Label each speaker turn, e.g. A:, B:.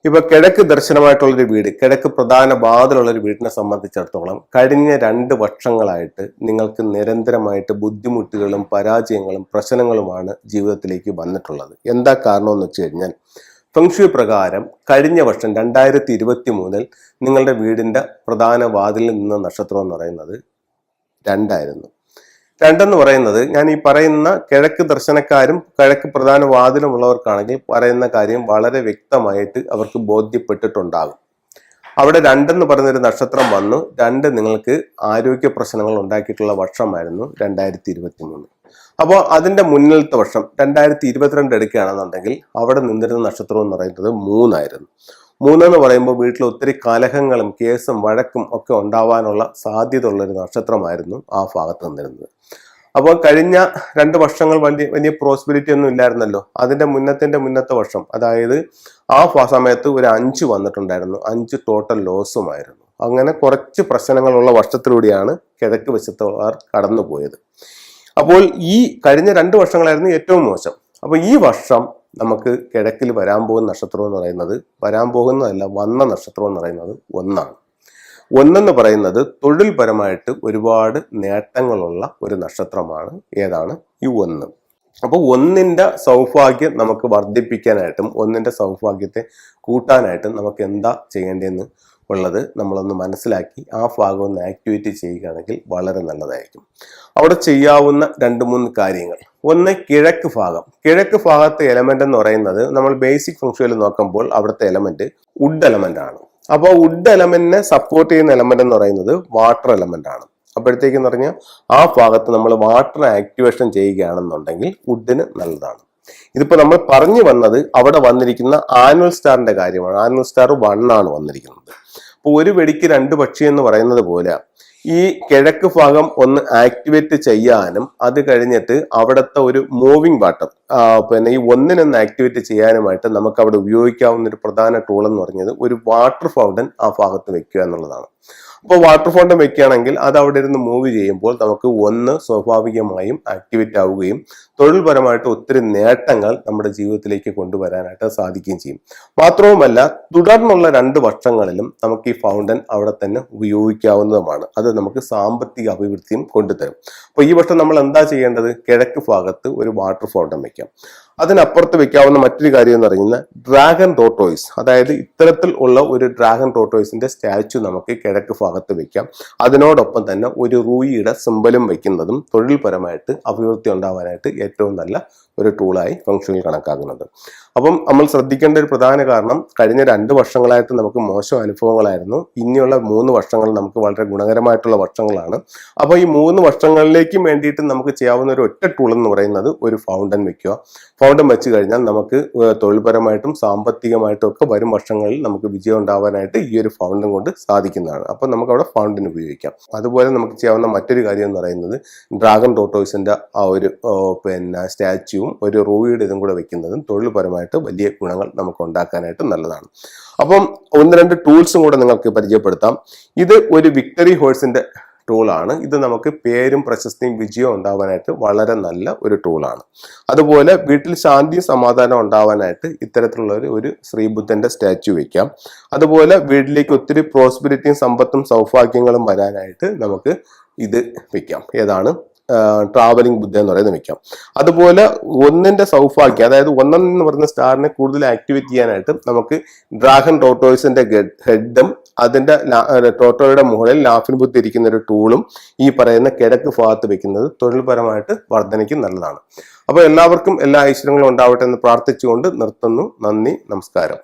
A: ഇപ്പൊ കിഴക്ക് ദർശനമായിട്ടുള്ളൊരു വീട്, കിഴക്ക് പ്രധാന വാതിലുള്ള ഒരു വീടിനെ സംബന്ധിച്ചിടത്തോളം കഴിഞ്ഞ 2 വർഷങ്ങളായിട്ട് നിങ്ങൾക്ക് നിരന്തരമായിട്ട് ബുദ്ധിമുട്ടുകളും പരാജയങ്ങളും പ്രശ്നങ്ങളുമാണ് ജീവിതത്തിലേക്ക് വന്നിട്ടുള്ളത്. എന്താ കാരണം എന്ന് വെച്ച് കഴിഞ്ഞാൽ, ഫെങ്ഷുയി പ്രകാരം കഴിഞ്ഞ വർഷം 2023 നിങ്ങളുടെ വീടിന്റെ പ്രധാന വാതിലിൽ നിന്ന നക്ഷത്രം എന്ന് പറയുന്നത് 2 ആയിരുന്നു. 2 എന്ന് പറയുന്നത്, ഞാൻ ഈ പറയുന്ന കിഴക്ക് ദർശനക്കാരും കിഴക്ക് പ്രധാന വാതിലുമുള്ളവർക്കാണെങ്കിൽ പറയുന്ന കാര്യം വളരെ വ്യക്തമായിട്ട് അവർക്ക് ബോധ്യപ്പെട്ടിട്ടുണ്ടാകും. അവിടെ 2 എന്ന് പറയുന്നൊരു നക്ഷത്രം വന്നു. 2 നിങ്ങൾക്ക് ആരോഗ്യ പ്രശ്നങ്ങൾ ഉണ്ടാക്കിയിട്ടുള്ള വർഷമായിരുന്നു 2023. അപ്പോൾ അതിന്റെ മുന്നിലത്തെ വർഷം 2022 എടുക്കുകയാണെന്നുണ്ടെങ്കിൽ അവിടെ നിന്നിരുന്ന നക്ഷത്രം എന്ന് പറയുന്നത് 3 ആയിരുന്നു. 3 എന്ന് പറയുമ്പോൾ വീട്ടിൽ ഒത്തിരി കലഹങ്ങളും കേസും വഴക്കും ഒക്കെ ഉണ്ടാവാനുള്ള സാധ്യത ഉള്ളൊരു നക്ഷത്രമായിരുന്നു ആ ഭാഗത്ത് നിന്നിരുന്നത്. അപ്പോൾ കഴിഞ്ഞ 2 വർഷങ്ങൾ വലിയ പ്രോസ്പെരിറ്റി ഒന്നും ഇല്ലായിരുന്നല്ലോ. അതിന്റെ മുന്നത്തെ വർഷം, അതായത് ആ സമയത്ത് ഒരു 5 വന്നിട്ടുണ്ടായിരുന്നു. 5 ടോട്ടൽ ലോസുമായിരുന്നു. അങ്ങനെ കുറച്ച് പ്രശ്നങ്ങളുള്ള വർഷത്തിലൂടെയാണ് കിഴക്ക് വശത്തുള്ളവർ കടന്നുപോയത്. അപ്പോൾ ഈ കഴിഞ്ഞ 2 വർഷങ്ങളായിരുന്നു ഏറ്റവും മോശം. അപ്പോൾ ഈ വർഷം നമുക്ക് കിഴക്കിൽ വരാൻ പോകുന്ന നക്ഷത്രം എന്ന് പറയുന്നത്, വരാൻ പോകുന്നതല്ല, വന്ന നക്ഷത്രം എന്ന് പറയുന്നത് 1 ആണ്. 1 എന്ന് പറയുന്നത് തൊഴിൽപരമായിട്ട് ഒരുപാട് നേട്ടങ്ങളുള്ള ഒരു നക്ഷത്രമാണ്. ഏതാണ് ഈ 1? അപ്പോൾ 1ന്റെ സൗഭാഗ്യം നമുക്ക് വർദ്ധിപ്പിക്കാനായിട്ടും 1ന്റെ സൗഭാഗ്യത്തെ കൂട്ടാനായിട്ടും നമുക്ക് എന്താ ചെയ്യേണ്ടതെന്ന് ഉള്ളത് നമ്മളൊന്ന് മനസ്സിലാക്കി ആ ഭാഗം ഒന്ന് ആക്ടിവേറ്റ് ചെയ്യുകയാണെങ്കിൽ വളരെ നല്ലതായിരിക്കും. അവിടെ ചെയ്യാവുന്ന 2-3 കാര്യങ്ങൾ. ഒന്ന്, കിഴക്ക് ഭാഗം. കിഴക്ക് ഭാഗത്തെ എലമെന്റ് എന്ന് പറയുന്നത്, നമ്മൾ ബേസിക് ഫംഗ്ഷനിൽ നോക്കുമ്പോൾ അവിടുത്തെ എലമെന്റ് വുഡ് എലമെന്റ് ആണ്. അപ്പോൾ വുഡ് എലമെന്റിനെ സപ്പോർട്ട് ചെയ്യുന്ന എലമെന്റ് എന്ന് പറയുന്നത് വാട്ടർ എലമെന്റ് ആണ്. അപ്പോഴത്തേക്കെന്ന് പറഞ്ഞാൽ ആ ഭാഗത്ത് നമ്മൾ വാട്ടർ ആക്ടിവേഷൻ ചെയ്യുകയാണെന്നുണ്ടെങ്കിൽ വുഡിന് നല്ലതാണ്. ഇതിപ്പോ നമ്മൾ പറഞ്ഞു വന്നത് അവിടെ വന്നിരിക്കുന്ന ആനുവൽ സ്റ്റാറിന്റെ കാര്യമാണ്. ആനുവൽ സ്റ്റാർ 1 ആണ് വന്നിരിക്കുന്നത്. അപ്പോൾ ഒരു വെടിക്ക് 2 പക്ഷി എന്ന് പറയുന്നത് പോലെ ഈ കിഴക്ക് ഭാഗം ഒന്ന് ആക്ടിവേറ്റ് ചെയ്യാനും അത് കഴിഞ്ഞിട്ട് അവിടുത്തെ ഒരു മൂവിങ് വാട്ടർ, പിന്നെ ഈ 1 ആക്ടിവേറ്റ് ചെയ്യാനുമായിട്ട് നമുക്ക് അവിടെ ഉപയോഗിക്കാവുന്ന ഒരു പ്രധാന ടൂൾ എന്ന് പറഞ്ഞത് ഒരു വാട്ടർ ഫൗണ്ടൻ ആ ഭാഗത്ത് വെക്കുക എന്നുള്ളതാണ്. അപ്പോൾ വാട്ടർ ഫൗണ്ടൻ വെക്കുകയാണെങ്കിൽ അത് അവിടെ ഇരുന്ന് മൂവ് ചെയ്യുമ്പോൾ നമുക്ക് 1 സ്വാഭാവികമായും ആക്ടിവേറ്റ് ആവുകയും തൊഴിൽപരമായിട്ട് ഒത്തിരി നേട്ടങ്ങൾ നമ്മുടെ ജീവിതത്തിലേക്ക് കൊണ്ടുവരാനായിട്ട് സാധിക്കുകയും ചെയ്യും. മാത്രവുമല്ല, തുടർന്നുള്ള 2 വർഷങ്ങളിലും നമുക്ക് ഈ ഫൗണ്ടൻ അവിടെ തന്നെ ഉപയോഗിക്കാവുന്നതുമാണ്. അത് നമുക്ക് സാമ്പത്തിക അഭിവൃദ്ധിയും കൊണ്ടുതരും. അപ്പോൾ ഈ വർഷം നമ്മൾ എന്താ ചെയ്യേണ്ടത്? കിഴക്ക് ഭാഗത്ത് ഒരു വാട്ടർ ഫൗണ്ടൻ വെക്കാം. അതിനപ്പുറത്ത് വെക്കാവുന്ന മറ്റൊരു കാര്യം എന്ന് പറയുന്നത് ഡ്രാഗൺ ടോർട്ടോയിസ്, അതായത് ഇത്തരത്തിൽ ഉള്ള ഒരു ഡ്രാഗൺ ടോർട്ടോയിസിന്റെ സ്റ്റാച്ചു നമുക്ക് കിഴക്ക് ഭാഗത്ത് വെക്കാം. അതിനോടൊപ്പം തന്നെ ഒരു റൂയിയുടെ സിമ്പലും വെക്കുന്നതും തൊഴിൽപരമായിട്ട് അഭിവൃദ്ധി ഉണ്ടാവാനായിട്ട് ഏറ്റവും നല്ല ഒരു ടൂളായി ഫംഗ്ഷനിൽ കണക്കാക്കുന്നുണ്ട്. അപ്പം നമ്മൾ ശ്രദ്ധിക്കേണ്ട ഒരു പ്രധാന കാരണം, കഴിഞ്ഞ 2 വർഷങ്ങളായിട്ട് നമുക്ക് മോശം അനുഭവങ്ങളായിരുന്നു. ഇനിയുള്ള 3 വർഷങ്ങൾ നമുക്ക് വളരെ ഗുണകരമായിട്ടുള്ള വർഷങ്ങളാണ്. അപ്പോൾ ഈ 3 വർഷങ്ങളിലേക്കും വേണ്ടിയിട്ട് നമുക്ക് ചെയ്യാവുന്ന ഒരു ഒറ്റ ടൂൾ എന്ന് പറയുന്നത് ഒരു ഫൗണ്ടൻ വെക്കുക. ഫൗണ്ടൻ വെച്ച് കഴിഞ്ഞാൽ നമുക്ക് തൊഴിൽപരമായിട്ടും സാമ്പത്തികമായിട്ടും ഒക്കെ വരും വർഷങ്ങളിൽ നമുക്ക് വിജയം ഉണ്ടാവാനായിട്ട് ഈ ഒരു ഫൗണ്ടൻ കൊണ്ട് സാധിക്കുന്നതാണ്. അപ്പോൾ നമുക്ക് അവിടെ ഫൗണ്ടൻ ഉപയോഗിക്കാം. അതുപോലെ നമുക്ക് ചെയ്യാവുന്ന മറ്റൊരു കാര്യം എന്ന് പറയുന്നത് ഡ്രാഗൺ ടോർട്ടോയിസിന്റെ ആ ഒരു സ്റ്റാച്യുവും ഒരു റൂയിയുടെ ഇതും കൂടെ വെക്കുന്നതും തൊഴിൽപരമായിട്ട് വലിയ ഗുണങ്ങൾ നമുക്ക് ഉണ്ടാക്കാനായിട്ട് നല്ലതാണ്. അപ്പം 1-2 ടൂൾസും കൂടെ നിങ്ങൾക്ക് പരിചയപ്പെടുത്താം. ഇത് ഒരു വിക്ടറി ഹോഴ്സിന്റെ ടൂളാണ്. ഇത് നമുക്ക് പേരും പ്രശസ്തിയും വിജയവും ഉണ്ടാവാനായിട്ട് വളരെ നല്ല ഒരു ടൂളാണ്. അതുപോലെ വീട്ടിൽ ശാന്തിയും സമാധാനം ഉണ്ടാവാനായിട്ട് ഇത്തരത്തിലുള്ള ഒരു ശ്രീബുദ്ധന്റെ സ്റ്റാച്യു വെക്കാം. അതുപോലെ വീട്ടിലേക്ക് ഒത്തിരി പ്രോസ്പെരിറ്റിയും സമ്പത്തും സൗഭാഗ്യങ്ങളും വരാനായിട്ട് നമുക്ക് ഇത് വെക്കാം. ഏതാണ്? ട്രാവലിംഗ് ബുദ്ധ എന്ന് പറയുന്നത് വെക്കാം. അതുപോലെ 1ന്റെ സൗഭാഗ്യം, അതായത് 1 എന്ന് പറയുന്ന സ്റ്റാറിനെ കൂടുതൽ ആക്ടിവേറ്റ് ചെയ്യാനായിട്ട് നമുക്ക് ഡ്രാഗൺ ടോർട്ടോയിസിന്റെ ഹെഡും അതിന്റെ ടോർട്ടോയുടെ മുകളിൽ ലാഫിൻ ബുദ്ധ ഇരിക്കുന്ന ഒരു ടൂളും ഈ പറയുന്ന കിഴക്ക് ഭാഗത്ത് വെക്കുന്നത് തൊഴിൽപരമായിട്ട് വർധനയ്ക്ക് നല്ലതാണ്. അപ്പോൾ എല്ലാവർക്കും എല്ലാ ഐശ്വര്യങ്ങളും ഉണ്ടാവട്ടെ എന്ന് പ്രാർത്ഥിച്ചുകൊണ്ട് നിർത്തുന്നു. നന്ദി, നമസ്കാരം.